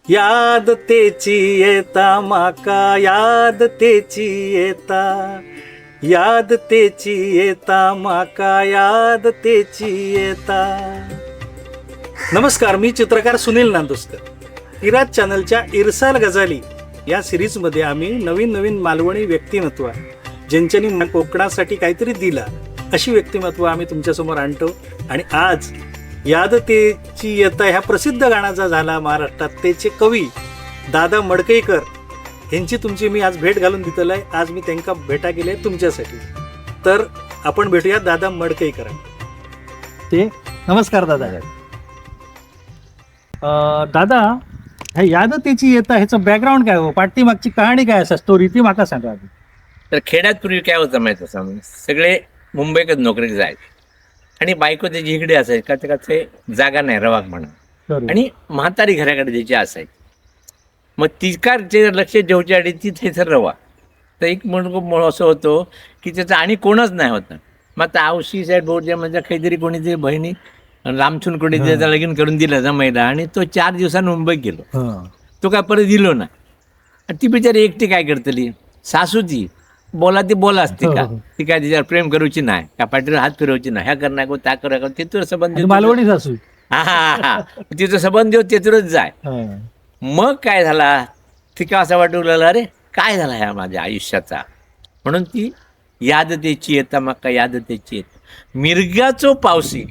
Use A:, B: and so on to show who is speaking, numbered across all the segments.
A: याद तेची येता माका, याद तेची येता, याद तेची येता माका, याद तेची येता. नमस्कार, मी चित्रकार सुनील नांदुसकर. इराज चॅनलच्या इरसाल गजाली या सिरीजमध्ये आम्ही नवीन नवीन मालवणी व्यक्तिमत्व ज्यांच्यानी कोकणासाठी काहीतरी दिला अशी व्यक्तिमत्व आम्ही तुमच्यासमोर आणतो. आणि आज याद तेची येता ह्या प्रसिद्ध गाण्याचा झाला महाराष्ट्रात त्याचे कवी दादा मडकईकर यांची तुमची मी आज भेट घालून दिलेलं आहे. आज मी त्यांना भेटा केली आहे तुमच्यासाठी. तर आपण भेटूया दादा मडकईकर. ते नमस्कार दादा. दादा, ह्या याद तेची येता ह्याचं बॅकग्राऊंड काय हो, पाठीमागची कहाणी काय असा स्टोरी ती माका सांगा.
B: तर खेड्यात पूर्वी काय होतं माहिती असं, सगळे मुंबईकडे नोकरीला जायचे आणि बायको त्याची इकडे असायची का ते जागा नाही रवाक म्हणा, आणि म्हातारी घराकडे ज्याची असायची. मग तिकारचे लक्ष जेवच्या आणि ती थेथर रवा. तर एक म्हणून असं होतं की त्याचं आणि कोणच नाही होतं. मग आता आवशी साईड बोर्डच्या म्हणजे काहीतरी कोणीतरी बहिणी लांबचून कोणी त्याचं लगीन करून दिलं जमायला, आणि तो 4 दिवसांनी मुंबईत गेलो. तो काय परत दिलो ना. आणि ती बिचारी एकटी काय करतली, सासू ती बोला ती बोला असते का, ती काय तिच्यावर प्रेम करूची नाही का, पाठीवर हात फिरवची नाही, ह्या करणार त्या करा तिथवर संबंध
A: मालवणी सासू.
B: हा तिथं संबंध देऊ तिथूनच जाय. मग काय झाला, तिका असं वाटू लागलं अरे काय झाला ह्या माझ्या आयुष्याचा. म्हणून ती याद तेची येता माका, याद तेची येता, मिरगाचो पावसी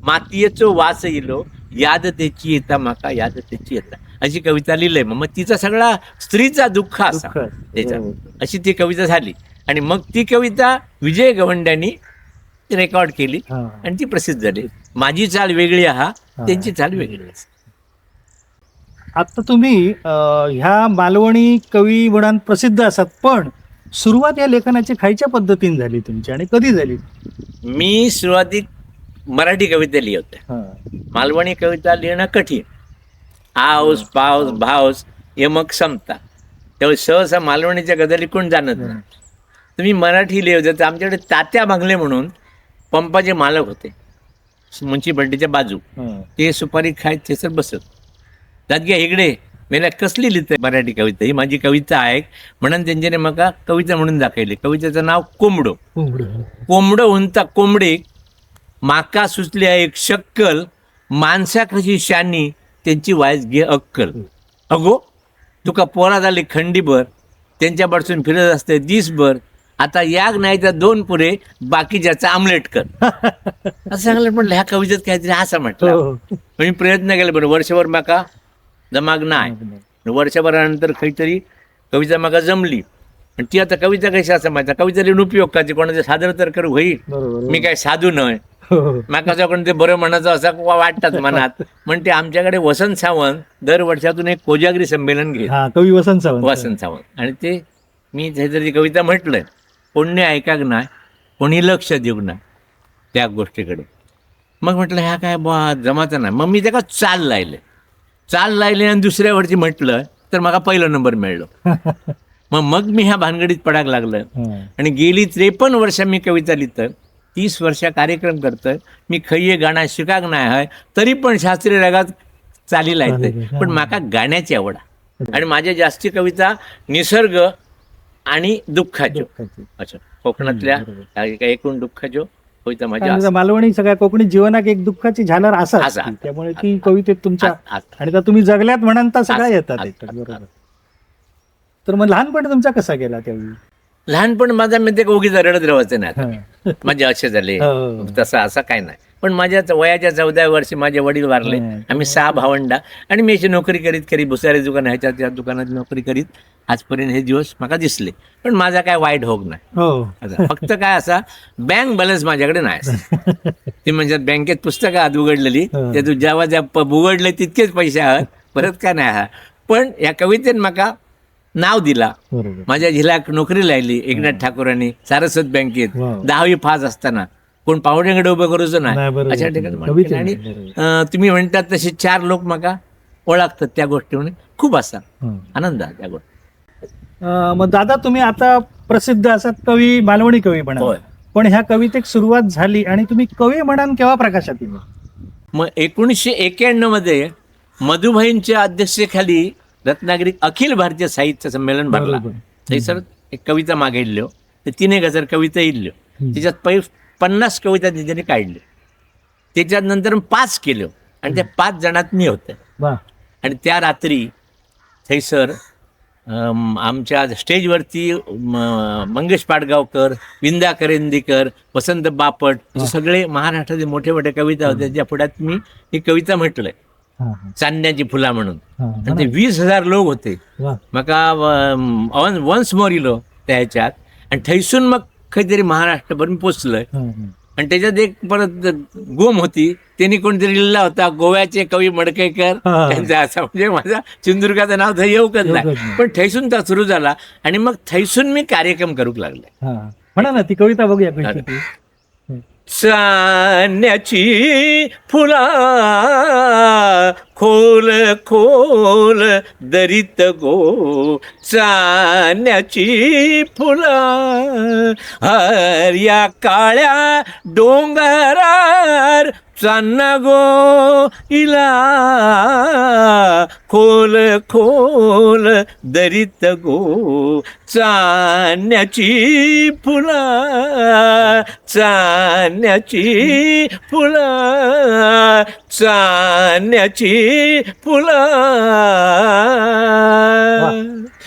B: मातीयेचो वास इलो, याद तेची येता माका, याद तेची येता, अशी कविता लिहिलंय. मग तिचा सगळा स्त्रीचा दुःख असा त्याच्या, अशी ती कविता झाली. आणि मग ती कविता विजय गवंड्यांनी रेकॉर्ड केली आणि ती प्रसिद्ध झाली. माझी चाल वेगळी हा, त्यांची चाल वेगळी.
A: आता तुम्ही ह्या मालवणी कवी म्हणून प्रसिद्ध असतात, पण सुरुवात या लेखनाची खायच्या पद्धतीने झाली तुमची आणि कधी झाली?
B: मी सुरुवातीक मराठी कविता लिहित होते. मालवणी कविता लिहिणं कठीण. आऊस पाऊस भाऊस हे मग संपता. त्यावेळी सहसा मालवणीच्या गजली कोण जाणत नाही. तुम्ही मराठी लिहित होते. तर आमच्याकडे तात्या बांगले म्हणून पंपाचे मालक होते मुन्सिपाल्टीच्या बाजू. ते सुपारी खायत थेसर बसत. दादग्या इकडे मेला कसली लिहिते मराठी कविता, ही माझी कविता आहे म्हणून त्यांच्याने मका कविता म्हणून दाखवली. कवितेचं नाव कोंबडो. कोंबडो म्हणता कोंबडे माका सुचली आहे एक शक्कल, माणसा कशी शानी त्यांची वायस घे अक्कल. अगो तुका पोरा झाली खंडीभर, त्यांच्यापासून फिरत असते दिसभर, आता याग नाही तर 2 पुरे बाकीच्याचा आमलेट कर. असं सांगलं. म्हटलं ह्या कवितेत काहीतरी असं म्हटलं. मी प्रयत्न केला, बरं वर्षभर माका जमाग नाही. वर्षभरानंतर काहीतरी कविता माका जमली. आणि ती आता कविता कशी असं माहिती, कविता लिहून उपयोग का, कोणाचं सादर तर करू होईल. मी काय साधू नव्हे. माका जाऊन ते बरं म्हणायचं असं वाटतात मनात. म्हणते आमच्याकडे वसंत सावंत दर वर्षातून एक कोजागरी संमेलन घेत,
A: कवी वसंत सावंत.
B: आणि ते मी त्याची कविता म्हटलंय. कोणी ऐकाक नाही, कोणी लक्ष देऊ नाही त्या गोष्टीकडे. मग म्हटलं ह्या काय बा जमाचं नाही. मग मी त्याला चाल लायले आणि दुसऱ्या वर्षी म्हटलं तर मला 1ला नंबर मिळलो. मग मी ह्या भानगडीत पडायला लागलं. आणि गेली 53 वर्ष मी कविता लिहितोय, 30 वर्ष कार्यक्रम करतोय. मी खैये गाणं शिकाक नाही आहे, तरी पण शास्त्रीय रागात चाली लायतंय. पण माका गाण्याची आवड आहे. आणि माझ्या जास्ती कविता निसर्ग आणि दुःखाचो. अच्छा, कोकणातल्या एकूण दुःखाचो कविता माझ्या.
A: मालवणी सगळ्या कोकणी जीवनात एक दुःखाची झालर असा, त्यामुळे ती कवितेत तुमच्या आणि त्या तुम्ही जगल्यात म्हणून तर सगळ्या येतात. बरोबर. तर मग लहानपणी तुमचा कसा गेला त्यावेळी?
B: लहानपण माझा मी ते ओगीचा रडत राहायचं नाही. माझे असे झाले तसं असं काय नाही. पण माझ्या वयाच्या 14व्या वर्षी माझे वडील वारले. आम्ही 6 भावंडा, आणि मी याची नोकरी करीत भुसारी दुकान ह्याच्या त्या दुकानात नोकरी करीत आजपर्यंत हे दिवस मला दिसले. पण माझा काय वाईट होग नाही. फक्त काय असा बँक बॅलन्स माझ्याकडे नाही. ती म्हणजे बँकेत पुस्तकं आत उघडलेली, त्यातून जेव्हा उघडले तितकेच पैसे आहात, परत काय नाही आहात. पण या कवितेने माका नाव दिला. माझ्या झिला नोकरी लागली एकनाथ ठाकूरांनी सारस्वत बँकेत 10वी पास असताना. कोण पाहुण्याकडे उभं करूच नाही अशा ठिकाणी. आणि तुम्ही म्हणतात तसे 4 लोक माका ओळखतात त्या गोष्टी. खूप असा आनंद आहे त्या गोष्टी.
A: मग दादा, तुम्ही आता प्रसिद्ध असतात कवी, मालवणी कवी म्हणा, पण ह्या कवितेक सुरुवात झाली आणि तुम्ही कवी म्हणान केव्हा प्रकाशात येईल?
B: मग 1991 मध्ये मधुभाईंच्या अध्यक्षतेखाली रत्नागिरी अखिल भारतीय साहित्य संमेलन भरला.
C: बरोबर.
B: थंयसर एक कविता मागे इल्ल्यो, ते 3,000 कविता इल्ल्यो, त्याच्यात 50 कविता तेंच्यांनी काढल्यो. त्याच्यात नंतर 5 केल्यो आणि त्या 5 जणात मी होते.
C: वा.
B: आणि त्या रात्री थंयसर आमच्या स्टेजवरती मंगेश पाडगावकर, विंदा करंदीकर, वसंत बापट असे सगळे महाराष्ट्राचे मोठे मोठे कविता होते. ज्या पुढ्यात मी ही कविता म्हटलंय,
C: हा, हा.
B: चांदण्याची फुला म्हणून.
C: हा,
B: आणि ते 20,000 लोक होते.
C: वा.
B: म्हाका वन्स मोर इलो त्या ह्याच्यात, आणि थंयसून मग खंय तरी महाराष्ट्रभर मी पोचलोय.
C: हा, हा.
B: आणि त्याच्यात एक परत गोम होती, त्यांनी कोणतरी लिहिला होता, गोव्याचे कवी मडकईकर
C: हा.
B: त्यांचा असा. म्हणजे माझा सिंधुदुर्गाचं नाव थंय येऊकच
C: येऊकच
B: नाही,
C: नाही.
B: पण थंयसून तो सुरू झाला. आणि मग थंयसून मी कार्यक्रम करूक लागले.
C: हा. म्हणा ना ती कविता बघूया कशी ती.
B: चांदण्याची फुला खोल खोल दरीत गो, चांदण्याची फुला हर या काळ्या डोंगरार चांदणा गो इला, खोल खोल दरीत गो, चांदण्याची फुला, चांदण्याची फुला, चांदण्याची फुला.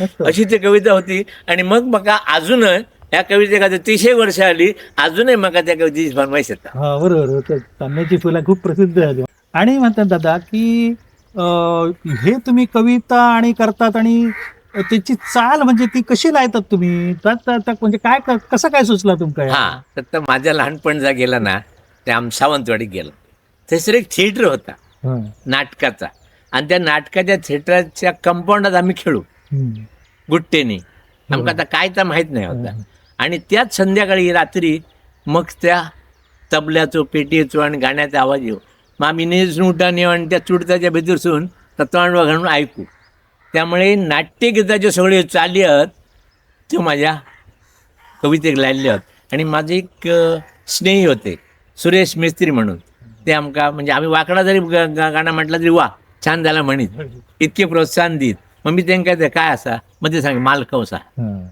C: मस्त.
B: अशी ती कविता होती. आणि मग म्हाका अजूनय ह्या कवितेक आता 30 वर्ष आली, अजूनही म्हाका त्या कवितेची फरमाईश येता.
C: हा, बरोबर. तांब्याची फुलं खूप प्रसिद्ध झाली. आणि म्हणतात दादा की हे तुम्ही कविता आणि करतात, आणि त्याची चाल म्हणजे ती कशी लायतात तुम्ही, म्हणजे काय कसं काय सुचला तुमका?
B: हा, तर माझ्या लहानपणचा गेला ना, ते सावंतवाडीत गेलो. थंयसर एक थिएटर होता
C: हा.
B: नाटकाचा, आणि त्या नाटकाच्या थिएटरच्या कंपाऊंडात आम्ही खेळू
C: हम्म.
B: गुट्टेनी. आमका आता काय तर माहित नाही होता. आणि त्याच संध्याकाळी रात्री मग त्या तबल्याचो, पेटयेचो आणि गाण्याचा आवाज येऊ. मग आम्ही नेसून उठान येऊ आणि त्या चुडताच्या भितरसून तत्वांडवा घालून ऐकू. त्यामुळे नाट्यगीताचे सगळे चाली आहेत त्यो माझ्या कवितेक लायल्ले आहेत. आणि माझे एक स्नेही होते सुरेश मिस्त्री म्हणून, ते आमका म्हणजे आम्ही वाकडा जरी गाणं म्हटलं तरी वा छान झाला म्हणीत, इतके प्रोत्साहन दीत. मग मी त्यांना ते काय असा, मग ते सांग मालकव असा,
C: हा.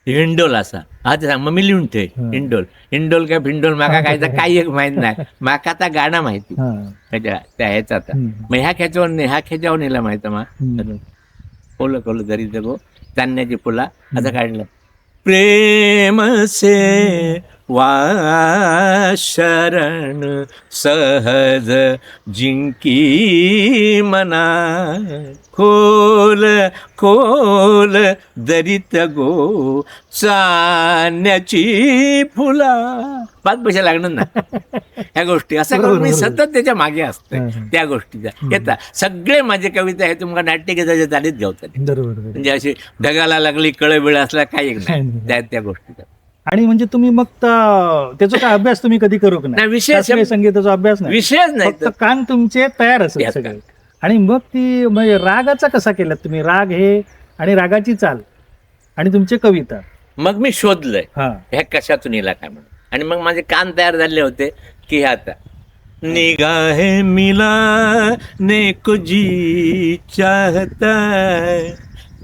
B: हिंडोल असा. हा ते सांग, मग मी लिहून ठेव हिंडोल. हिंडोल काय भिंडोल माका काय तर काही एक माहित नाही, माका आता गाणं माहिती
C: हा.
B: त्याच्या त्या ह्याचा. आता मग ह्या खेच्यावर नाही, ह्या खेच्यावर नेला माहिती मग खोल खोल दरी जगो, चांदण्याची फुला आता काढलं. प्रेम से वा शरण सहज जिंकी मना, खोल खोल दरीत गो, चांदण्याची फुला. 5 पैसे लागणार ना ह्या गोष्टी. असं करून मी सतत त्याच्या मागे असते त्या गोष्टीच्या. येता सगळे माझे कविता हे तुमका नाट्यगीताच्या चालीत घेवतात.
C: बरोबर.
B: म्हणजे अशी ढगाला लागली कळबिळ असला काही एक नाही त्या गोष्टीचा.
C: आणि म्हणजे तुम्ही मग त्याचा काय अभ्यास तुम्ही कधी करू का
B: नाही, विषय
C: शास्त्रीय संगीताचा अभ्यास नाही,
B: विषयच नाही
C: फक्त कान तुमचे तयार असतात सगळे. आणि मग ती म्हणजे रागाचा कसा केलात तुम्ही, राग हे आणि रागाची चाल आणि तुमचे कविता.
B: मग मी शोधलंय
C: हा.
B: ह्या कशातून येला काय म्हणून. आणि मग माझे कान तयार झाले होते की हे आता निगाहे मिलाने को जी चाहता,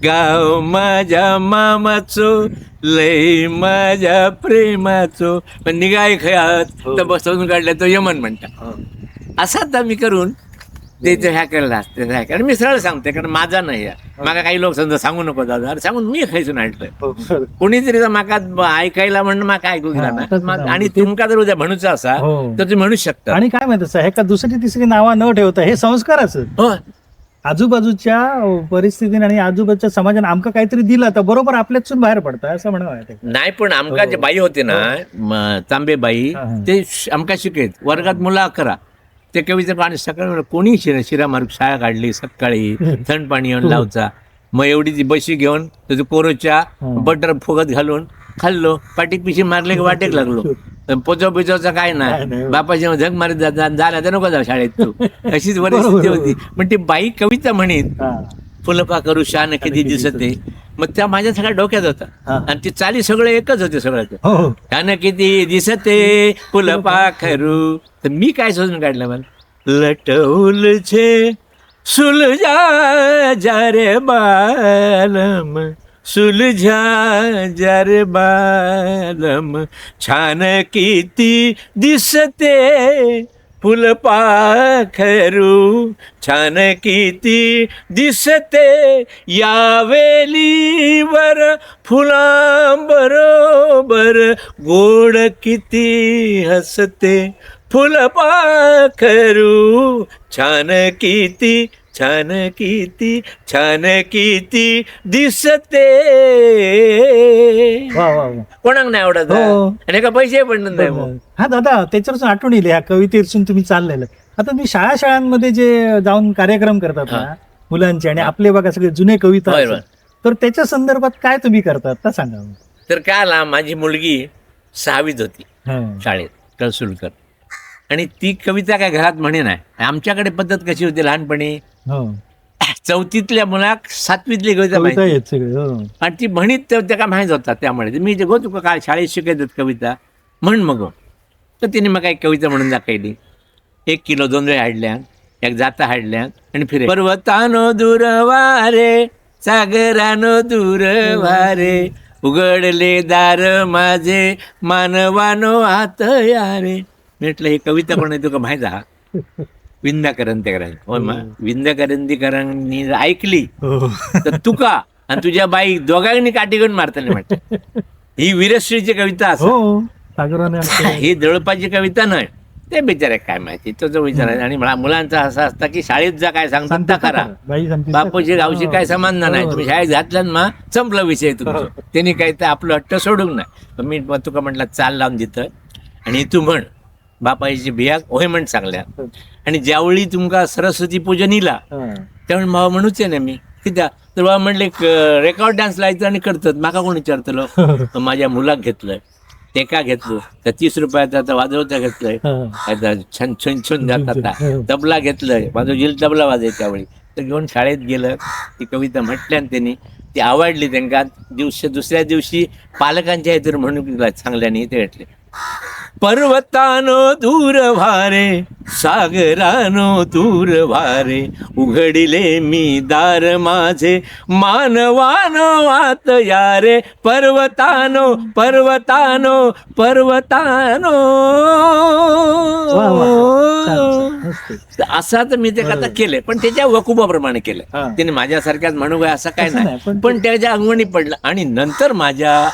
B: गाव माझ्या मामाचो लय माझ्या प्रेमाचो, पण निगाहे खयात तर बसवून काढल्या तो यमन म्हणता. असा आता मी करून ते ह्या केलेला असते ह्या. कारण मी सरळ सांगते, कारण माझा नाही आहे. माका काही लोक समजा सांगू नको दादा, अरे सांगून मी खायचून आणलंय. कोणीतरी माका ऐकायला म्हणणं माका ऐकू गेला ना. आणि तुमका जर उद्या म्हणूचं असा तर तुम्ही म्हणू शकता.
C: आणि काय माहिती हे का दुसरी तिसरी नावा न ठेवता हे संस्कार असत.
B: हो,
C: आजूबाजूच्या परिस्थितीने आणि आजूबाजूच्या समाजाने आमका काहीतरी दिलं तर बरोबर आपल्यातून बाहेर पडतं असं म्हणावं.
B: नाही पण आमका जे बाई होते ना तांबेबाई, ते आमका शिकत वर्गात मुलं 11 ते कविता पाणी सकाळी कोणी शिरा मारून शाळा काढली सकाळी, थंड पाणी येऊन लावचा. मग एवढी ती बशी घेऊन त्याचं कोरोच्या बटर फुगत घालून खाल्लो, पाटीक पिशी मारले की वाटेक लागलो. पोचव पिचवचा काय नाही, बापाची झग मारीत झाला तर नको जा शाळेत तू. अशीच परिस्थिती होती. पण ती बाई कविता म्हणीत फुलपा करू शान किती दिसते. मग त्या माझ्या सगळ्या डोक्यात होता. आणि ती चाली सगळे एकच होते सगळ्यात, शान किती दिसते फुलपा करू. तर मी काय शोधून काढलं, मला लटवल छे सुलझा जा रे बालम, सुलझा जा रे बालम, छान किती दिसते फुलपाखरू, छान किती दिसते या वेलीवर फुलांबरोबर, गोड किती हसते फुलपाखरू, छान किती छान किती छान किती दिसते.
C: वा वा वा.
B: कोणाक नाही आवडत
C: हो.
B: आणि का पैसे पडणार नाही मग.
C: हा दादा, त्याच्यावरच आठवण येईल ह्या कवितेपासून तुम्ही चाललेलं. आता तुम्ही शाळांमध्ये जे जाऊन कार्यक्रम करतात ना मुलांचे, आणि आपले बघा सगळे जुने कविता
B: होय,
C: असतात,
B: होय.
C: तर त्याच्या संदर्भात काय तुम्ही करतात का सांगा.
B: तर काल माझी मुलगी 6वीत होती
C: हा.
B: शाळेत, कळसुलकर, आणि ती कविता काय घरात म्हणे नाही. आमच्याकडे पद्धत कशी होती लहानपणी,
C: हो.
B: 4थीतल्या मुलाक 7वीतली कविता
C: कविता
B: माहिती,
C: आहेत सगळे. हो.
B: आणि ती म्हणीत त्या माहीत होता. त्यामुळे मी जे गो तुका काय शाळेत शिकायतात कविता म्हण मग. तर तिने मग काही कविता म्हणून दाखवली. 1 किलो 2 वेळ हाडल्यान, एक जाता हाडल्यान आणि फिरे. पर्वतानो दूर वारे, सागरानो दूर वारे, उघडले दार माझे, मानवानो आत यारे. म्हटलं ही कविता कोण आहे तुका माहीत हा? विंदा करंदीकरांनी. होय मग विंदा करंदीकरांनी जर ऐकली
C: हो.
B: तर तुका आणि तुझ्या बाई दोघांनी काठी घेऊन मारताना म्हटलं ही वीरश्रीची कविता असं.
C: हो. सागराने आमचं-
B: ही दळपाची कविता नाही. ते बिचारे काय माहिती, तो जो विचार आहे. आणि मुलांचा असा असता की शाळेत जा काय सांगतात
C: सांगतात
B: त्या करा,
C: बाई सांगते.
B: बापूची गावशी काय संबंध नाही. तुम्ही शाळेत घातल्यान मग संपला विषय तुमचा. त्यांनी काही तर आपलं हट्ट सोडून नाही. पण मी तुका म्हटलं चाल लावून देतं आणि तू म्हण बापाची बियाक होय म्हण सांगल्या. आणि ज्यावेळी तुमका सरस्वती पूजन इला
C: हा.
B: त्यावेळी मला म्हणूच आहे ना मी कित्याक तर बाबा म्हणले रेकॉर्ड डान्स लायचं आणि करतात. माका कोण विचारतलो. तर माझ्या मुलाक घेतलंय, तेका घेतलो, तर 30 रुपयाचा आता वाजवता घेतलंय, आता छान छुन छुन जातात, तबला घेतलंय, माझं जिल तबला वाजाय त्यावेळी. तर घेऊन शाळेत गेलं, ती कविता म्हटल्यान त्यांनी, ती आवडली त्यांना. दुसऱ्या दिवशी पालकांच्या इतर म्हणून चांगल्याने ते भेटले. पर्वतानो दूर भारे, सागरानो दूर भारे, उघडिले मी दार माझे, मानवानो आत यारे. पर्वतानो पर्वतानो पर्वतानो.
C: वा, वा. छान, छान. मस्त.
B: असा तर मी ते कथा केले, पण त्याच्या वकुबाप्रमाणे केलं.
C: हा.
B: त्याने माझ्यासारख्याच म्हणू काय असं काय
C: असं नाही,
B: नाही, पण त्याच्या अंगवणी पडलं. आणि नंतर माझ्या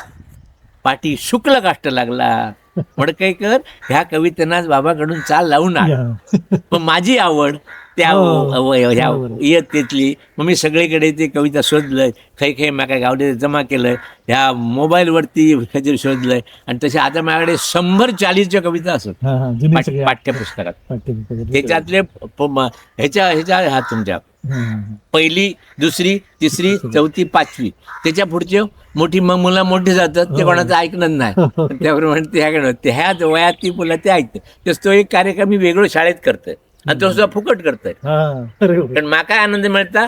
B: पाठी शुक्ल काष्ट लागला. वडकेकर ह्या कवितेनाच बाबाकडून चाल लावून आण.
C: या.
B: पण माझी आवड त्या
C: हो.
B: ह्या
C: बरोबर.
B: इयत्तेतली. मग मी सगळीकडे ते कविता शोधलंय, काही माझ्या गावडे जमा केलंय, ह्या मोबाईलवरती काहीतरी शोधलंय. आणि तसे आता माझ्याकडे 140च्या कविता असत
C: हा, हा. जुने सगळे
B: पाठ्यपुस्तकात.
C: पाठ्यपुस्तक.
B: त्याच्यातले ह्याच्या ह्या तुमच्या
C: हम्म.
B: 1ली, 2री, 3री, 4थी, 5वी, त्याच्या पुढचे मोठी मग मुलं मोठी जातात, ते कोणाचं ऐकणार नाही. त्याप्रमाणे ते ह्या वयात ती मुलं ते ऐकतात. तसं तो एक कार्यक्रम मी वेगळं शाळेत करतोय आणि तो सुद्धा फुकट करतोय.
C: हा. अरे वा.
B: पण माका आनंद मिळता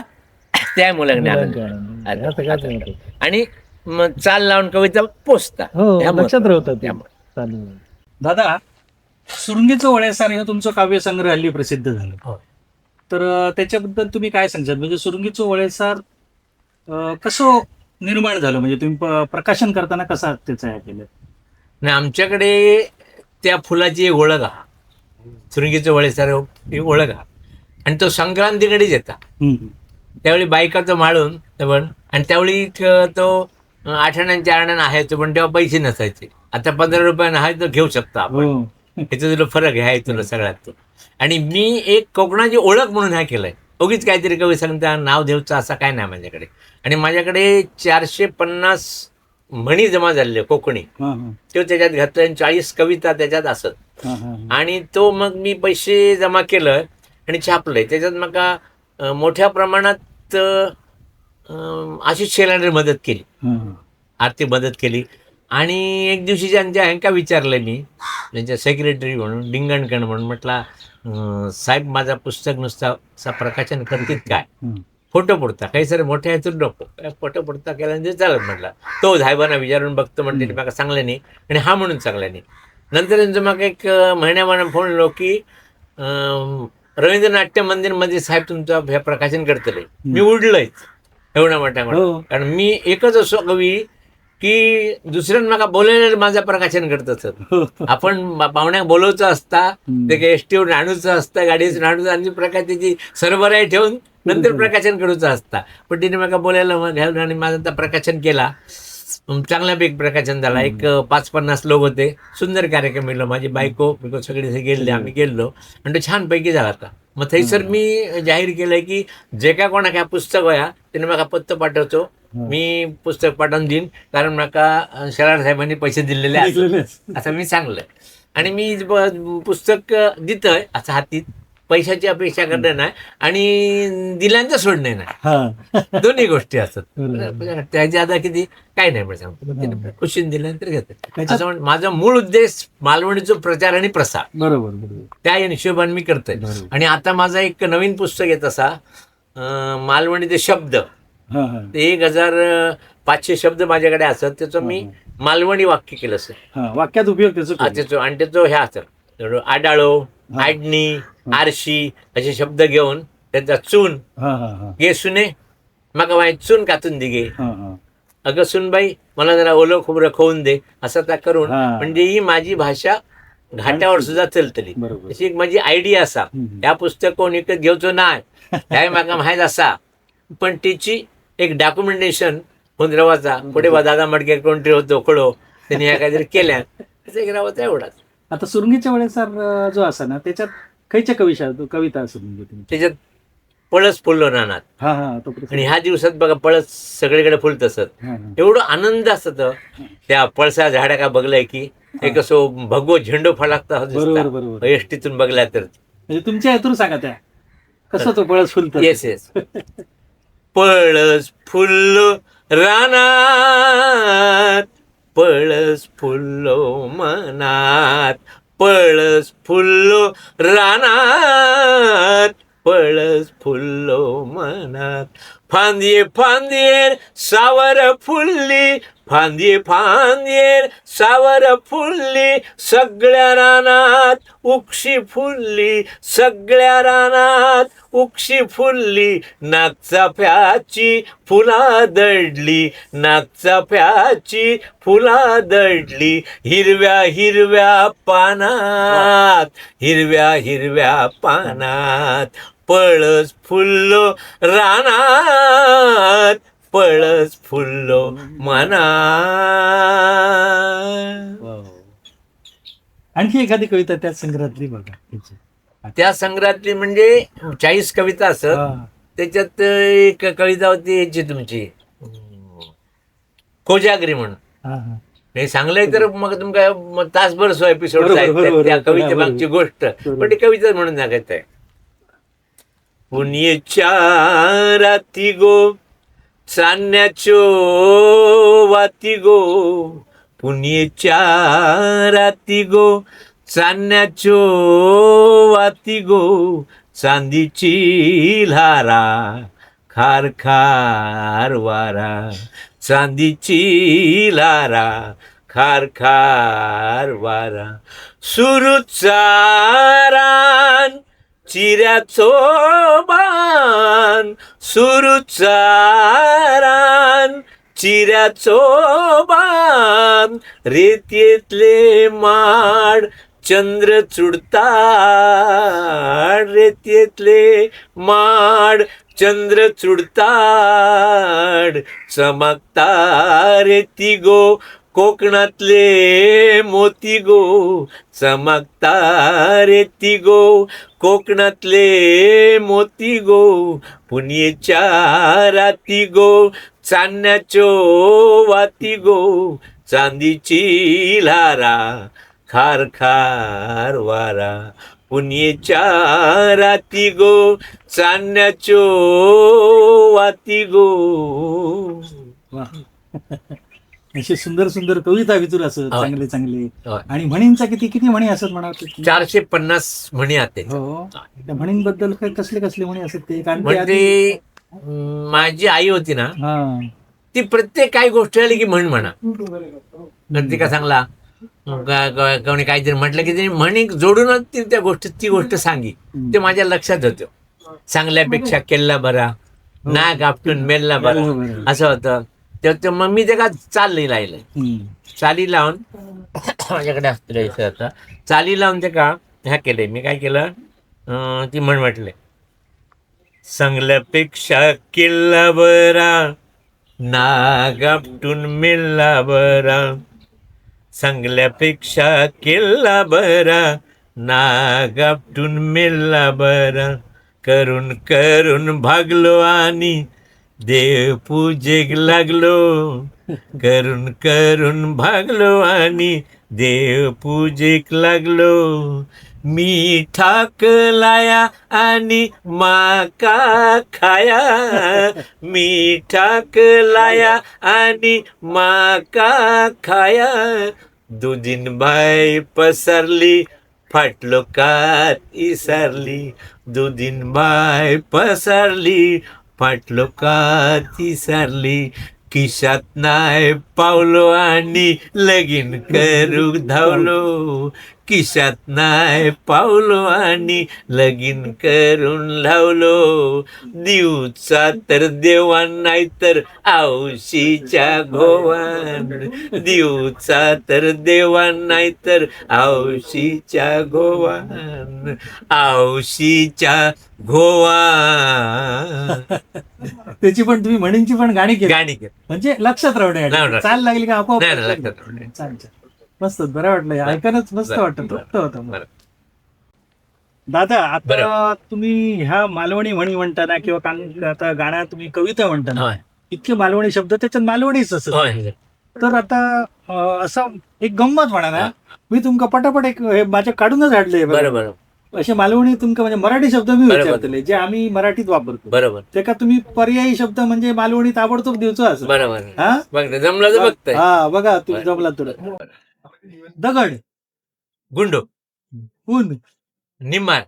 B: त्या मुलांना आनंद
C: मुलांचा आनंद. आता काय सांगतो.
B: आणि मग चाल लावून कविता पोचता.
C: हो,
B: ह्या
C: लक्षात
B: महत्त्वाचं.
C: राहतात ते.
B: त्यामुळे.
C: चालेल.
A: दादा, सुरुंगीचं वळेसार हे तुमचं काव्यसंग्रह हल्ली प्रसिद्ध झालं. तर त्याच्याबद्दल तुम्ही काय सांगतात? म्हणजे सुरुंगीचं वळेसार कसं निर्माण झालं, म्हणजे तुम्ही प्रकाशन करताना कसा त्याचं हे केलं?
B: नाही, आमच्याकडे त्या फुलाची एक ओळख आहे. सुरंगीचं वळेसार एक ओळख आहे. आणि तो संक्रांतीकडेच येतात. त्यावेळी बायकाचं माळून पण, आणि त्यावेळी तो 8 आण्या 4 आण्या आहे तो, पण तेव्हा पैसे नसायचे. आता 15 रुपयानं आहे तो घेऊ शकता आपण. ह्याचा तुला फरक आहे तुला सगळ्यात तो. आणि मी एक कोकणाची ओळख म्हणून ह्या केलंय. उगीच काहीतरी कवी सांगता नाव देवचं असं काय नाही माझ्याकडे. आणि माझ्याकडे 450 म्हणी जमा झालेले कोकणी, तो त्याच्यात घातलं आणि 40 कविता त्याच्यात असत. आणि तो मग मी पैसे जमा केलं आणि छापलंय. त्याच्यात मका मोठ्या प्रमाणात आशिष शेलांनी मदत केली, आर्थिक मदत केली. आणि एक दिवशी त्यांच्या ह्यांका विचारलं मी, त्यांच्या सेक्रेटरी म्हणून डिंगणकण म्हणून, म्हटला साहेब माझा पुस्तक नुसता प्रकाशन करतील काय, फोटो पुरता काही सर मोठ्या ह्यातून नको, फोटो पुरता केल्यानंतर चालत म्हटला. तो साहेबांना विचारून बघतो म्हणते, मला चांगलं नाही आणि हा म्हणून चांगला नाही. नंतर त्यांचं मग एक महिन्याभरानं फोन आलो की रवींद्र नाट्य मंदिर मध्ये साहेब तुमचं हे प्रकाशन करतले, मी उडलंय एवढ्या मोठ्या
C: हो.
B: कारण मी एकच असो कवी की दुसऱ्यांना म्हाका बोलायला माझं प्रकाशन करत असत.
C: हो.
B: आपण पाहुण्याक बोलवचं असता,
C: हम्म.
B: ते काही एसटीवर आणूचं असतं, गाडीवर आणूचं आणि प्रकाशाची सरबराई ठेवून नंतर प्रकाशन करूचं असता. पण तिने म्हाका बोलायला घ्यायला आणि माझं आता प्रकाशन केला. चांगल्यापैकी प्रकाशन झाला. एक 50-50 लोक होते. सुंदर कार्यक्रम केला. माझी बायको बिको सगळे गेले, आम्ही गेलो आणि तो छानपैकी झाला आता. मग थंयसर मी जाहीर केलंय की जे काय कोणाक ह्या पुस्तक होया त्याने म्हाका पत्तो पाठवतो, मी पुस्तक पाठवून देईन, कारण म्हाका शेलार साहेबांनी पैसे दिलेले आहेत असं मी सांगलंय. आणि मी पुस्तक दितय असं हातीत, पैशाची अपेक्षा करणं नाही आणि दिल्यांचं सोडणं नाही,
C: हा.
B: दोन्ही गोष्टी असतात.
C: बरोबर.
B: त्याच्या आता किती काय नाही पण सांगतो,
C: हा.
B: खुशीन दिल्यानंतर घेतात.
C: त्याच्यात-
B: असं माझा मूळ उद्देश मालवणीचा प्रचार आणि प्रसार,
C: बरोबर बरोबर.
B: त्या हिशोबाने मी करतोय.
C: बरोबर.
B: आणि आता माझा एक नवीन पुस्तक येत असा, मालवणीचे शब्द,
C: हा हा
B: ते 1500 शब्द माझ्याकडे असत. त्याचं मी मालवणी वाक्य केलं असं.
C: हा. वाक्यात उपयोग त्याचं करू.
B: त्याचं आणि त्याचं हे असं आडाळो, आडणी, आरशी असे शब्द घेऊन त्याचा चून
C: हा हा हा
B: गे सुने मग माहीत चून कातून दिगे,
C: हा हा
B: अगं सुनबाई मला जरा ओलं खोबरं खाऊन दे, असं त्या करून
C: हा.
B: म्हणजे ही माझी भाषा घाटावर सुद्धा चलतली.
C: बरोबर.
B: अशी एक माझी आयडिया असा.
C: हम्म.
B: त्या पुस्तक कोण विकत घेवचो नाही त्याही म्हाका माहीत असा, पण तिची एक डॉक्युमेंटेशन होऊन रवाचा. पुढे दादा मडके कोणतरी होतो खडो, त्यांनी ह्या काहीतरी केल्या, त्याचा एक रावाचा एवढाच.
C: आता सुरुंगीच्या वेळेस सर जो असा ना त्याच्यात खयच्या कविता असं म्हणजे तुम्ही?
B: त्याच्यात पळस फुललो रानात.
C: हा हा तो प्रसंग.
B: आणि ह्या दिवसात बघा पळस सगळीकडे फुलत असत.
C: हा, हा.
B: एवढं आनंद असत त्या पळसा झाडा का बघलाय की एक असं भगवो झेंडो फलागता
C: बरोबर बरोबर.
B: एसटीतून बघला तर.
C: म्हणजे तुमच्या हेतून सांगा त्या कसं तो पळस फुलतो.
B: Yes yes. पळस फुललो रानात, पळस फुललो मनात, पळस फुललो रानात, पळस फुललो मनात, फांदये फांदयेर सावर फुलली, फांदये फांदयेर सावर फुलली, सगळ्या रानात उक्षी फुलली, सगळ्या रानात उक्षी फुलली, नागचाफ्याची फुला दडली, नागचाफ्याची फुला दडली, हिरव्या हिरव्या पानात, हिरव्या हिरव्या पानात, पळस फुललो रानात, पळस फुललो मनात.
C: वाव. आणखी एखादी कविता त्या संग्रहातली बघा त्याची.
B: त्या संग्रहातली म्हणजे 40 कविता असत.
C: हा.
B: त्याच्यात एक कविता होती याची तुमची कोजागरी म्हणून.
C: हा, हा.
B: हे सांगलंय तर मग तुमका तासभर एपिसोड
C: बरोबर, बरोबर,
B: त्या
C: बरोबर.
B: कविते मागची गोष्ट, पण ती कविता म्हणून सांगत आहे. पुण्यच्या राती गो चांदण्याचो वाती गो, पुण्यच्या राती गो चांदण्याचो वाती गो, चांदीची लारा खार खार वारा, चांदीची लारा खार खार वारा, सुरूचा रान चिऱ्याचो बान, सुरूचा रान चिऱ्याचो बान, रेतयेतले माड चंद्र चुडताड, रेतयेतले माड चंद्र चुडताड, चमकता रेती गो कोकणातले मोती गो, चमकता रेती गो कोकणातले मोती गो, पुण्यच्या राती गो चांदण्याचो वाती गो, चांदीची लारा खार खार वारा, पुण्यच्या राती गो चांदण्याचो वाती गो.
C: वा. अशी सुंदर सुंदर कविता विचार असत
B: होय.
C: चांगले चांगले.
B: होय.
C: आणि म्हणींचा किती किती म्हणी असत म्हणा.
B: 450 म्हणी आते.
C: हो. त्या म्हणींबद्दल कसले कसले म्हणी असत ते कारण ते
B: म्हणजे
C: आधी-
B: माझी आई होती ना,
C: हा.
B: ती प्रत्येक काही गोष्ट आली की म्हणा. तर ती का सांगला कोणी काहीतरी म्हटलं की त्यांनी म्हणी जोडूनच त्या गोष्ट ती गोष्ट सांगी. ते माझ्या लक्षात होतं. चांगल्यापेक्षा केल्ला बरा, नाक आपटून मेलला बरा, असं होतं. तर मग मी ते का चालली राहिलं. चाली लावून माझ्याकडे असतं आता चाली लावून ते का ह्या केलंय मी. काय केलं, ती म्हण म्हटले, चांगल्यापेक्षा केल्ला बरा, नाक आपटून मेलला बरा, चांगल्यापेक्षा केला बरा, नाग आपटून मेला बरा, करून करून भागलो आणि देव पूजेक लागलो, करून करून भागलो आणि देव पूजेक लागलो, मी ठाकलाया आणि माका खाया, मी ठाकलाया आणि माका खाया, दुधीन बाय पसरली फाटलो कात इसरली, दुधीन बाय पसरली फाटलो कात इसरली, खिशात नाय पावलो आणि लगीन करू धावलो, खिशात नाय पावलो आणि लगीन करून लावलो, दिवचा तर देवान नाही तर आवशीच्या घोवान, दिवचा तर देवान नाही तर आवशीच्या घोवान, आवशीच्या घोवान.
C: त्याची पण तुम्ही म्हणींची पण गाणी केली
B: गाणी केली.
C: म्हणजे लक्षात राहण्यासाठी.
B: नाही,
C: चाल लागली का आपोआप
B: नाही,
C: लक्षात
B: लक्षात
C: राहतं.
B: राहतं.
C: छान छान, मस्त, बरं वाटलं ऐकायलाच, मस्त
B: बरं,
C: वाटत
B: बरं,
C: होतं मला.
B: बरं.
C: दादा आता
B: बरं.
C: तुम्ही ह्या मालवणी म्हणी म्हणताना किंवा आता गाण्यात तुम्ही कविता म्हणताना
B: होय,
C: इतके मालवणी शब्द त्याच्यात मालवणीच असत.
B: होय.
C: तर आता असं एक गंमत म्हणा ना, मी तुमका पटापट एक हे माझ्या काढूनच हाडले
B: बरोबर
C: असे मालवणी तुमका म्हणजे मराठी शब्द मी
B: बरोबर.
C: विचारतले जे आम्ही मराठीत वापरतो.
B: बरोबर
C: ते का तुम्ही पर्यायी शब्द म्हणजे मालवणी ताबडतोब दिवचो असं.
B: बरोबर.
C: हा
B: बघ ना, जमलं तर बघताय.
C: हा बघा तुम्ही
B: बरं.
C: जमला थोडं. दगड,
B: गुंडो,
C: ऊन,
B: निमार,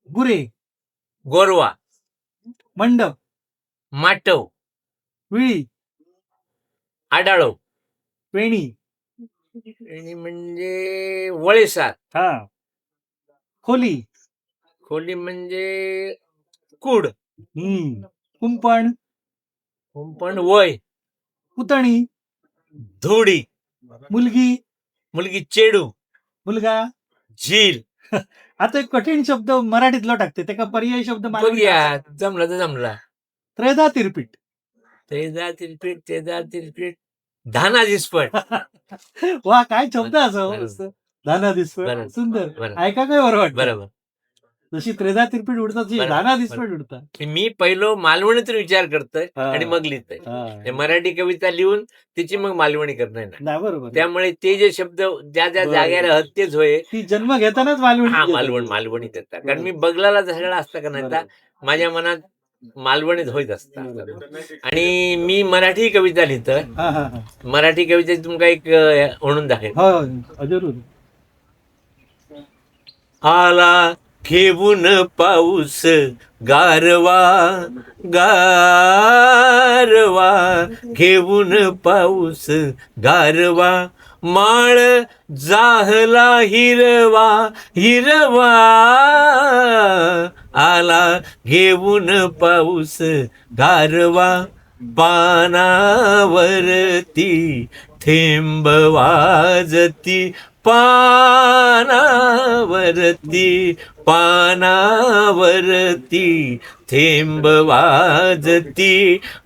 C: गुरे,
B: गोरवा,
C: मंडप,
B: माटव,
C: विळी,
B: आडाळो,
C: पेणी,
B: आणि म्हणजे वळेसार,
C: हा खोली,
B: खोली म्हणजे कूड,
C: कुंपण,
B: पण वय,
C: पुतणी,
B: धुडी,
C: मुलगी,
B: मुलगी चेडू,
C: मुलगा.
B: झील.
C: आता एक कठीण शब्द मराठीतला टाकते त्या पर्यायी शब्द मालवणीत
B: बघूया,
C: असतो.
B: जमला तर जमला.
C: त्रेधा तिरपीट.
B: तेजा तिरपीट, तेजा तिरपीट, धाना दिसपट.
C: वा काय शब्द असं
B: बरं.
C: मस्त. धाना दिसपट,
B: बरं.
C: सुंदर.
B: बरं.
C: ऐका काय बरं वाटतं.
B: बरोबर.
C: जशी त्रेधा तिरपीट उडतात तशी
B: बरं.
C: धाना दिसपट उडतात.
B: की मी पहिलो मालवणीतून विचार करतोय
C: हा.
B: आणि मग लिहितोय.
C: हा.
B: हे मराठी कविता लिहून तिची मग मालवणी करणार नाही.
C: नाही बरोबर.
B: त्यामुळे ते जे शब्द ज्या ज्या
C: बरोबर.
B: जागेला आहेत तेच होय.
C: ती जन्म घेतानाच मालवणी
B: हा,
C: येतात.
B: मालवणीत येतात. कारण
C: बरोबर.
B: मी बगलाला सगळा असता का नाही तर
C: बरोबर.
B: माझ्या मनात मालवणीत होईत असतात.
C: बरोबर.
B: आणि मी मराठी कविता लिहितोय.
C: हा हा हा.
B: मराठी कविता तुमका एक म्हणून दाखवेल.
C: हो जरूर.
B: आला घेऊन पाऊस गारवा, गारवा, घेऊन पाऊस गारवा, माळ जाहला हिरवा, हिरवा, आला घेऊन पाऊस गारवा, पानावरती थेंब वाजती, पानावरती, पानावरती थेंब वाजती,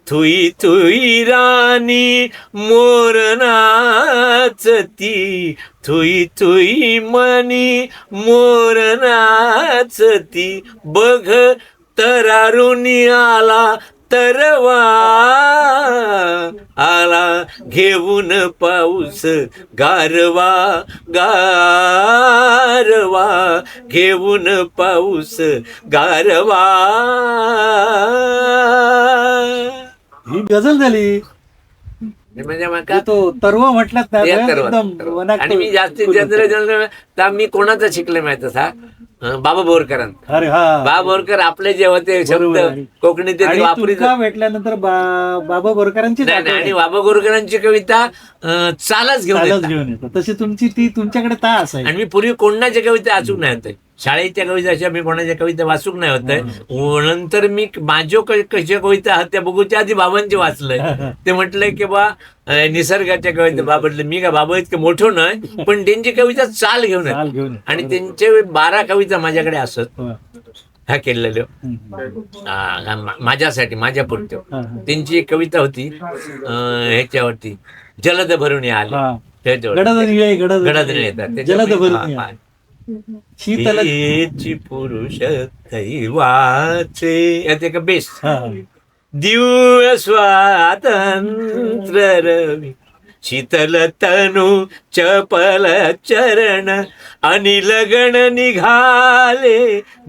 B: थुई थुई राणी मोर नाचती, थुई थुई मनी मोर नाचती, बघ तरारुनी आला तरवा, आला घेऊन पाऊस गारवा, गारवा, घेऊन पाऊस गारवा.
C: ही गझल झाली.
B: म्हणजे मग
C: जे तो तरवा म्हटलात ना
B: या
C: तर
B: तरवा,
C: एकदम
B: तरवा.
C: मनात
B: आणि मी जास्तीत जास्त मी कोणाचा शिकले माहित असा, बाबा बोरकरांना.
C: अरे हा
B: बाबा बोरकर आपले जे होते
C: बरोबर
B: शब्द
C: आहे.
B: कोकणीत ते
C: आणि
B: वापरीत
C: तुमका भेटल्यानंतर बाबा बोरकरांची
B: नाही नाही. आणि बाबा बोरकरांची कविता चालच घेऊन
C: चालच
B: येतात.
C: घेऊन येतो तशी तुमची ती तुमच्याकडे तास आहे.
B: आणि मी पूर्वी कोणाच्या कविता वाचूक नाही होते. शाळेच्या कविता अशा मी कोणाच्या कविता वाचूक नाही होत. नंतर मी माझ्या कशा कविता आहात त्या बघूच्या आधी बाबांचे वाचलंय. ते म्हटलंय की बा निसर्गाच्या कविता बाबा म्हटलं मी का बाबा इतकं मोठं नाही पण त्यांची कविता चाल घेऊन
C: चाल
B: येतात.
C: घेऊन
B: आणि त्यांचे 12 कविता माझ्याकडे असत
C: हा.
B: ह्या केलेल्या. माझ्यासाठी माझ्या पुरत्या त्यांची एक कविता होती ह्याच्यावरती जलद भरून आले
C: हा.
B: त्याच्यावर
C: गडद निळे, गडद
B: गडद
C: निळे.
B: येतात
C: जलद भरून ये. शीतल
B: ची पुरुष दैवाचे यात एक बेस्ट
C: हा.
B: दिव्य स्वातंत्र्य रवी शीतल तनु चपल चरण अनिल गण निघाले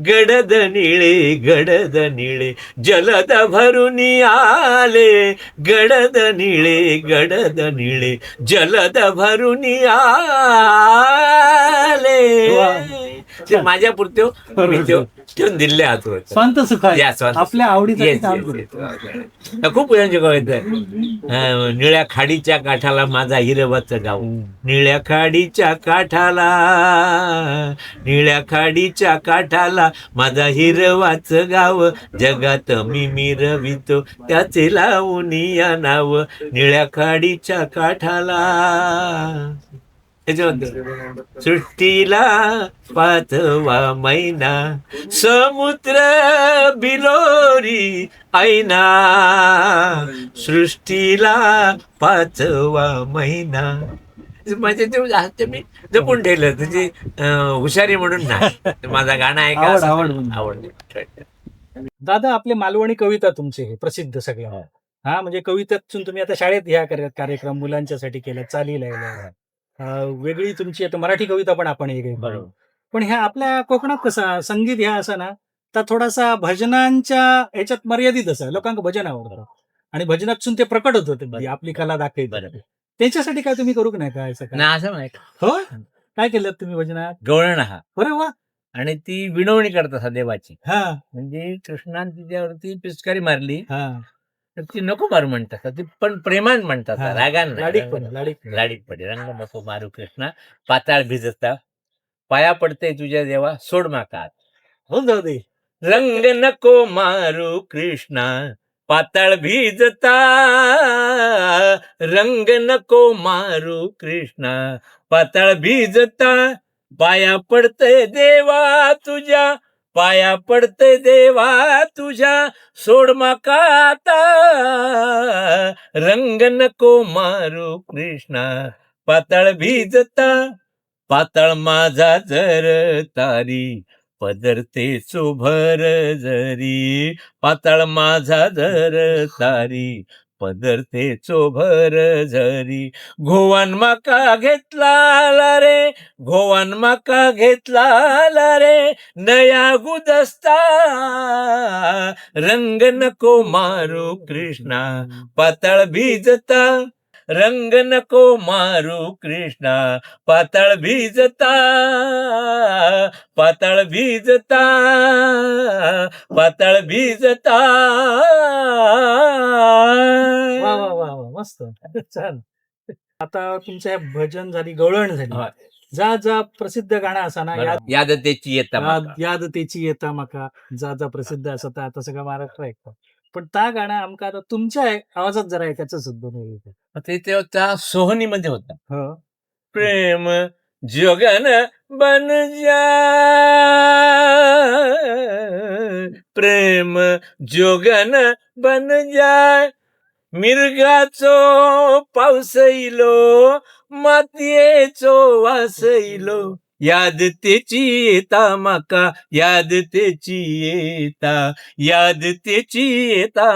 B: गडद निळे जलद भरून आले गडद निळे जलद भरून आले. ते माझ्या पुरत्यो मी त्यो ठेवून दिले हात
C: स्वांत सुखाय
B: या, स्वांत.
C: आपल्या आवडीसाठी
B: Yes,
C: काम
B: yes,
C: करू.
B: yes. खूप वेळांची कविता आहे. निळ्या खाडीच्या काठाला माझा हिरवाचं गाव. निळ्या खाडीच्या काठाला माझा हिरवाचं गाव. जगात मी मिरवितो त्याचे लावून या नाव. निळ्या खाडीच्या काठाला त्याच्याबद्दल सृष्टीला 5वा महिना समुद्र बिलोरी ऐना. सृष्टीला 5वा महिना म्हणजे ते मी जपून ठेवलं तुझी हुशारी म्हणून नाही. ते माझं गाणं आहे का आवड.
A: दादा आपले मालवणी कविता तुमचे हे प्रसिद्ध सगळ्या. हा म्हणजे कवितेतून तुम्ही आता शाळेत ह्या कार्यक्रम मुलांच्यासाठी केला चाली लायला. वेगळी तुमची आता मराठी कविता पण आपण एक
C: बरोबर.
A: पण ह्या आपल्या कोकणात कसं संगीत ह्या असं ना तर थोडासा भजनांच्या ह्याच्यात मर्यादित असं लोकांना भजन आवडतं आणि भजनातून ते प्रकट होत होते आपली कला दाखवत. त्याच्यासाठी काय तुम्ही करू नाही का असं काय?
B: नाही असं नाही.
A: हो काय केलं तुम्ही भजनात?
B: गवळण हा
A: अरे वा.
B: आणि ती विनवणी करतात देवाची.
A: हा
B: म्हणजे कृष्णाने तिच्यावरती पिचकारी मारली
A: हा
B: तर ती नको मारू म्हणतात ती पण प्रेमान म्हणतात
A: हा.
B: रागान
A: लाडीकपणे.
B: रंग नको मारू कृष्णा पाताळ भिजता पाया पडते तुझ्या देवा सोड माका.
A: हो जाऊ दे.
B: रंग नको मारू कृष्णा पाताळ भिजता. रंग नको मारू कृष्णा पाताळ भिजता. पाया पडते देवा तुझ्या सोड माका आता. रंग नको मारू कृष्णा पाताळ भिजता. पाताळ माझा जर तारी पदरते चोभर जरी. पाताळ माझा जर तारी पदरते चोभर झरी. घोवान माका घेतला रे नया गुदस्ता. रंग नको मारू कृष्णा पाताळ भिजता. रंग नको मारू कृष्णा पाताळ भिजता.
A: वा वा वा वा मस्त छान. आता तुमच्या भजन झाली गवळण झाली.
B: होय.
A: जा प्रसिद्ध गाणं असा ना
B: याद त्याची येता
A: याद त्याची येता मका जा प्रसिद्ध असं तर आता सगळं महाराष्ट्र ऐकतो. पण त्या गाणं आमका आता तुमच्या आवाजात जरा ऐकायचं सुद्धा नाही.
B: ते त्या सोहनीमध्ये होता.
A: हो
B: प्रेम जोगन बन जा. प्रेम जोगन बन जाय. मिरगाचो पाऊस येलो मातयेचो वास येलो. याद त्याची येता माका याद त्याची येता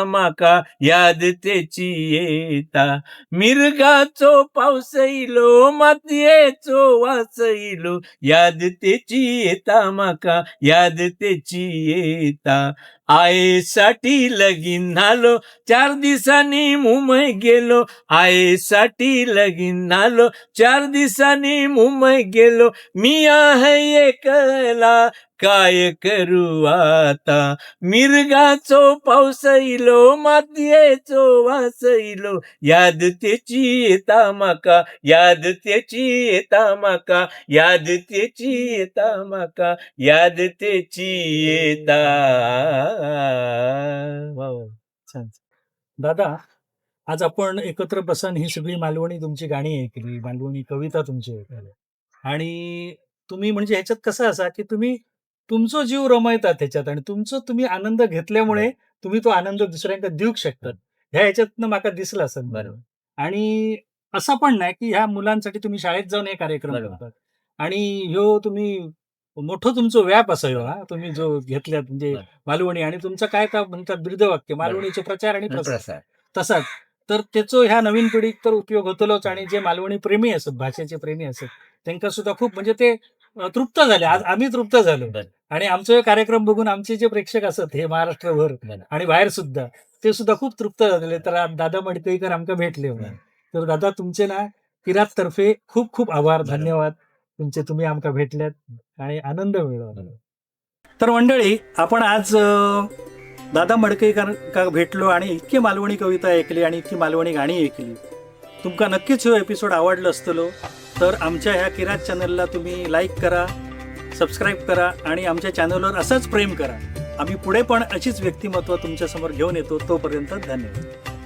B: माका याद त्याची येता. मिरगाचो पाऊस येलो मातयेचो वास येलो. याद त्याची येता माका याद त्याची येता. आईसाठी लगीन झालो 4 दिवसांनी मुंबई गेलो आईसाठी लगीन झालो 4 दिवसांनी मुंबई गेलो मी आहे एकला काय करू आता मिरगाचो पाऊस इलो मातयेचो वास इलो याद त्याची येता माका याद त्याची येता माका याद त्याची येता माका याद त्याची येता
A: छान. दादा, आज आपण एकत्र बसून ही सगळी मालवणी तुमची गाणी ऐकली, मालवणी कविता तुमची ऐकली आणि तुम्ही म्हणजे ह्याच्यात कसं असा की तुम्ही तुमचा जीव रमयता त्याच्यात आणि तुमचं तुम्ही आनंद घेतल्यामुळे तुम्ही तो आनंद दुसऱ्यांना देऊक शकतात ह्या ह्याच्यातनं माका दिसलं असं.
B: बरोबर.
A: आणि असं पण नाही की ह्या मुलांसाठी तुम्ही शाळेत जाऊन हे कार्यक्रम
B: बरोबर.
A: करतात आणि ह्यो तुम्ही मोठं तुमचं व्याप असं ह्यो हा तुम्ही जो घेतल्यात म्हणजे
B: बरोबर.
A: मालवणी आणि तुमचं काय तर म्हणतात ब्रीदवाक्य मालवणीचे प्रचार आणि प्रसार
B: प्रसार
A: तसाच तर त्याचा ह्या नवीन पिढीक तर उपयोग होतलोच आणि जे मालवणी प्रेमी असत भाषेचे प्रेमी असत त्यांना सुद्धा खूप म्हणजे ते तृप्त झाले. आज आम्ही तृप्त झालो
B: बरं.
A: आणि आमचा हे कार्यक्रम बघून आमचे जे प्रेक्षक असत हे महाराष्ट्रभर
B: बरं.
A: आणि बाहेर सुद्धा ते सुद्धा खूप तृप्त झालेले. तर आज दादा मडकईकर आमका भेटले
B: बरं.
A: तर दादा तुमचे ना किरात तर्फे खूप खूप आभार
B: बरं.
A: धन्यवाद तुमचे तुम्ही आमका भेटल्यात आणि आनंद मिळवला.
B: बरं.
A: तर मंडळी आपण आज दादा मडकईकर का भेटलो आणि इतकी मालवणी कविता ऐकली आणि इतकी मालवणी गाणी ऐकली. तुमका नक्कीच हा एपिसोड आवडलं असतलो तर आमच्या ह्या किरात चॅनलला तुम्ही लाईक करा सबस्क्राईब करा आणि आमच्या चॅनलवर असंच प्रेम करा. आम्ही पुढे पण अशीच व्यक्तिमत्व तुमच्यासमोर घेऊन येतो. तोपर्यंत धन्यवाद.